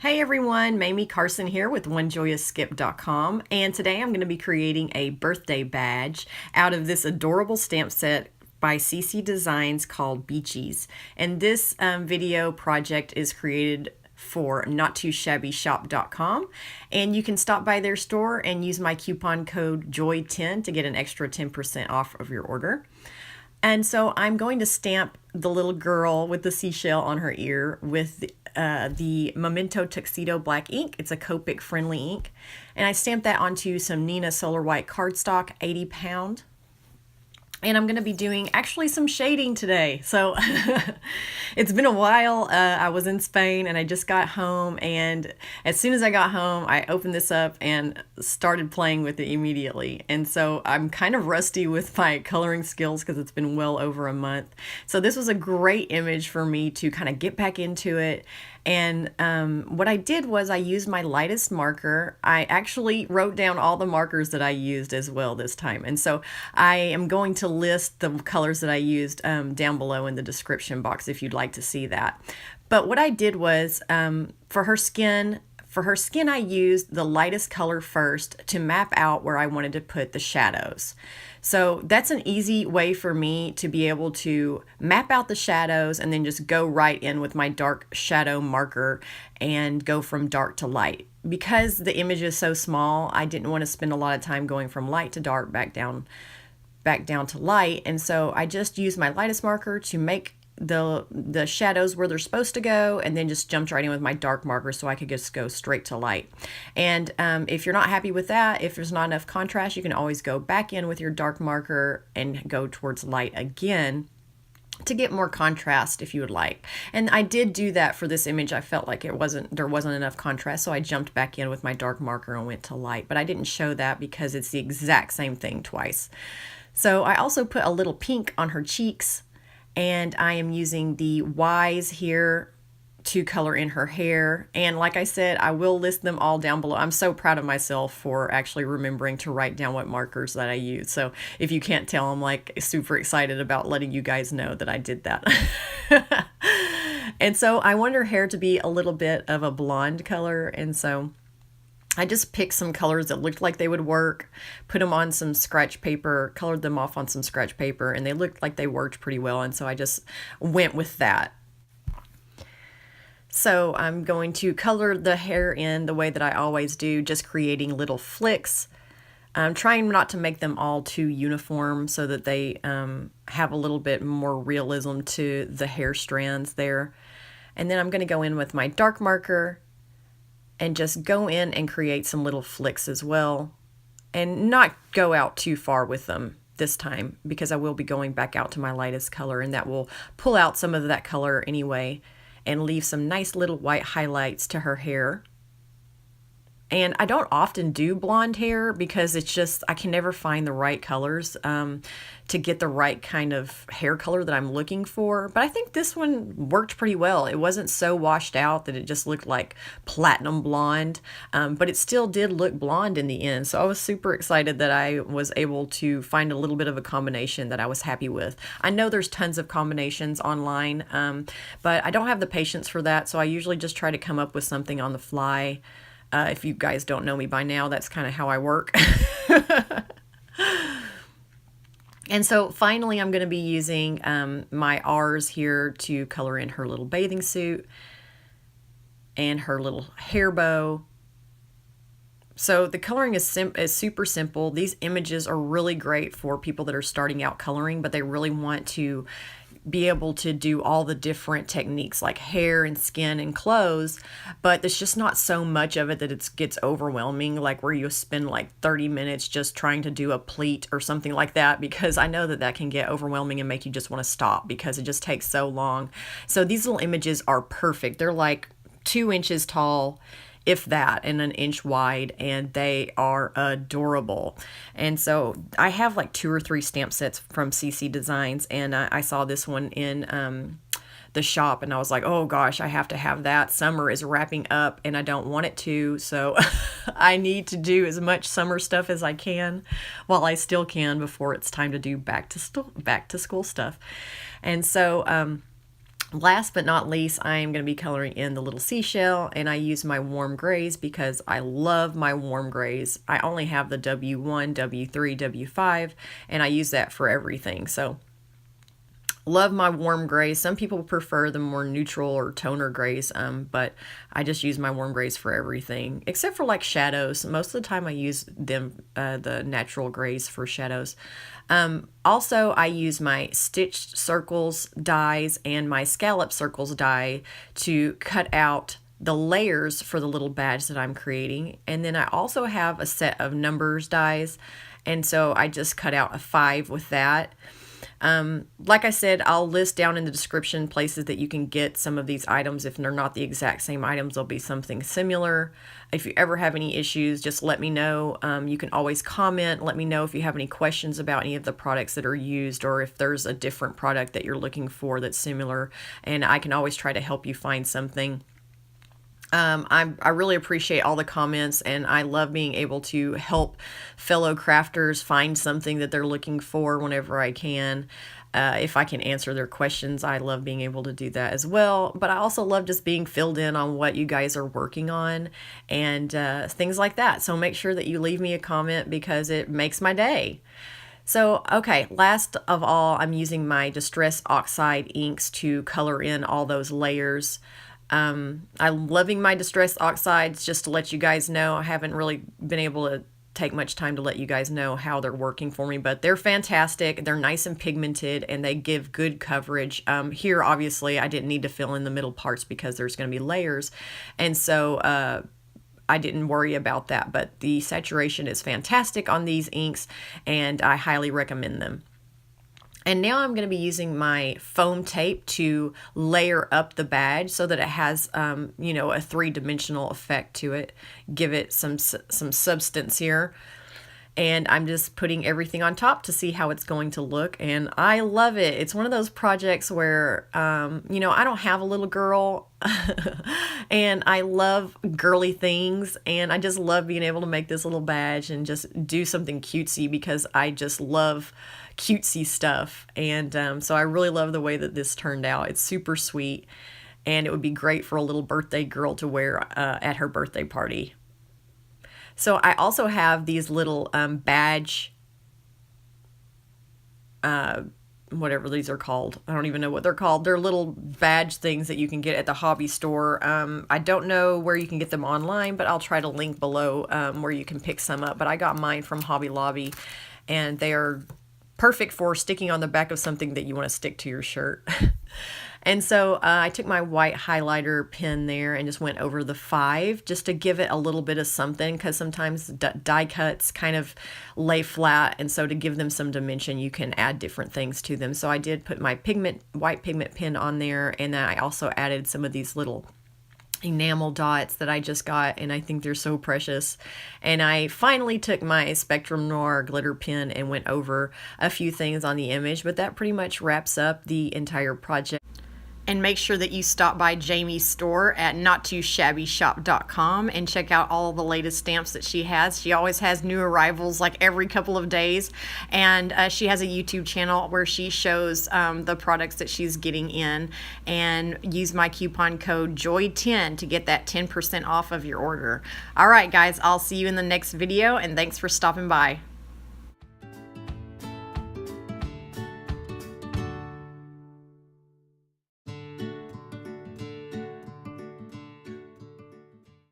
Hey everyone, Mamie Carson here with OneJoyousSkip.com, and today I'm going to be creating a birthday badge out of this adorable stamp set by CC Designs called Beachies. And this video project is created for Not2ShabbyShop.com, and you can stop by their store and use my coupon code JOY10 to get an extra 10% off of your order. And so I'm going to stamp the little girl with the seashell on her ear with the Memento Tuxedo black ink. It's a Copic friendly ink. And I stamped that onto some Nina Solar White cardstock, 80 pound. And I'm going to be doing actually some shading today. So it's been a while. I was in Spain and I just got home. And as soon as I got home, I opened this up and started playing with it immediately. And so I'm kind of rusty with my coloring skills because it's been well over a month. So this was a great image for me to kind of get back into it. And what I did was I used my lightest marker. I actually wrote down all the markers that I used as well this time. And so I am going to list the colors that I used down below in the description box if you'd like to see that. But what I did was for her skin, I used the lightest color first to map out where I wanted to put the shadows. So that's an easy way for me to be able to map out the shadows and then just go right in with my dark shadow marker and go from dark to light. Because the image is so small, I didn't want to spend a lot of time going from light to dark back down to light. And so I just used my lightest marker to make the shadows where they're supposed to go, and then just jumped right in with my dark marker so I could just go straight to light. And if you're not happy with that, if there's not enough contrast, you can always go back in with your dark marker and go towards light again to get more contrast if you would like. And I did do that for this image. I felt like there wasn't enough contrast, so I jumped back in with my dark marker and went to light. But I didn't show that because it's the exact same thing twice. So I also put a little pink on her cheeks, and I am using the Y's here to color in her hair. And like I said, I will list them all down below. I'm so proud of myself for actually remembering to write down what markers that I use. So if you can't tell, I'm like super excited about letting you guys know that I did that. And so I wanted her hair to be a little bit of a blonde color. And so I just picked some colors that looked like they would work, put them on some scratch paper, colored them off on some scratch paper, and they looked like they worked pretty well, and so I just went with that. So I'm going to color the hair in the way that I always do, just creating little flicks. I'm trying not to make them all too uniform so that they have a little bit more realism to the hair strands there. And then I'm going to go in with my dark marker and just go in and create some little flicks as well, and not go out too far with them this time because I will be going back out to my lightest color, and that will pull out some of that color anyway and leave some nice little white highlights to her hair. And I don't often do blonde hair because it's just, I can never find the right colors to get the right kind of hair color that I'm looking for. But I think this one worked pretty well. It wasn't so washed out that it just looked like platinum blonde, but it still did look blonde in the end. So I was super excited that I was able to find a little bit of a combination that I was happy with. I know there's tons of combinations online, but I don't have the patience for that. So I usually just try to come up with something on the fly. If you guys don't know me by now, that's kind of how I work. And so finally, I'm going to be using my R's here to color in her little bathing suit and her little hair bow. So the coloring is super simple. These images are really great for people that are starting out coloring, but they really want to be able to do all the different techniques like hair and skin and clothes, but there's just not so much of it that it gets overwhelming, like where you spend like 30 minutes just trying to do a pleat or something like that, because I know that that can get overwhelming and make you just want to stop because it just takes so long. So these little images are perfect. They're like 2 inches tall, if that, and 1 inch wide, and they are adorable. And so I have like 2 or 3 stamp sets from CC Designs, and I saw this one in the shop, and I was like, oh gosh, I have to have that. Summer is wrapping up and I don't want it to, so I need to do as much summer stuff as I can while I still can before it's time to do back to school stuff. And so Last but not least, I am going to be coloring in the little seashell, and I use my warm grays because I love my warm grays. I only have the W1, W3, W5, and I use that for everything. So love my warm grays. Some people prefer the more neutral or toner grays, but I just use my warm grays for everything, except for like shadows. Most of the time I use them, the natural grays for shadows. Also, I use my stitched circles dies and my scallop circles die to cut out the layers for the little badge that I'm creating. And then I also have a set of numbers dies, and so I just cut out a 5 with that. Like I said, I'll list down in the description places that you can get some of these items. If they're not the exact same items, they'll be something similar. If you ever have any issues, just let me know. You can always comment. Let me know if you have any questions about any of the products that are used, or if there's a different product that you're looking for that's similar, and I can always try to help you find something. I really appreciate all the comments, and I love being able to help fellow crafters find something that they're looking for whenever I can. If I can answer their questions, I love being able to do that as well. But I also love just being filled in on what you guys are working on and things like that. So make sure that you leave me a comment because it makes my day. So, okay, last of all, I'm using my Distress Oxide inks to color in all those layers. I'm loving my Distress Oxides. Just to let you guys know, I haven't really been able to take much time to let you guys know how they're working for me, but they're fantastic. They're nice and pigmented, and they give good coverage. Here, obviously, I didn't need to fill in the middle parts because there's going to be layers, and so I didn't worry about that, but the saturation is fantastic on these inks, and I highly recommend them. And now I'm going to be using my foam tape to layer up the badge so that it has, you know, a three-dimensional effect to it. Give it some substance here. And I'm just putting everything on top to see how it's going to look. And I love it. It's one of those projects where, you know, I don't have a little girl and I love girly things. And I just love being able to make this little badge and just do something cutesy because I just love cutesy stuff. And so I really love the way that this turned out. It's super sweet. And it would be great for a little birthday girl to wear at her birthday party. So I also have these little badge, whatever these are called. I don't even know what they're called. They're little badge things that you can get at the hobby store. I don't know where you can get them online, but I'll try to link below where you can pick some up. But I got mine from Hobby Lobby, and they are perfect for sticking on the back of something that you want to stick to your shirt. And so I took my white highlighter pen there and just went over the 5 just to give it a little bit of something, because sometimes die cuts kind of lay flat, and so to give them some dimension you can add different things to them. So I did put my white pigment pen on there, and then I also added some of these little enamel dots that I just got, and I think they're so precious. And I finally took my Spectrum Noir glitter pen and went over a few things on the image, but that pretty much wraps up the entire project. And make sure that you stop by Jamie's store at Not2ShabbyShop.com and check out all the latest stamps that she has. She always has new arrivals like every couple of days. And she has a YouTube channel where she shows the products that she's getting in. And use my coupon code JOY10 to get that 10% off of your order. All right, guys, I'll see you in the next video, and thanks for stopping by.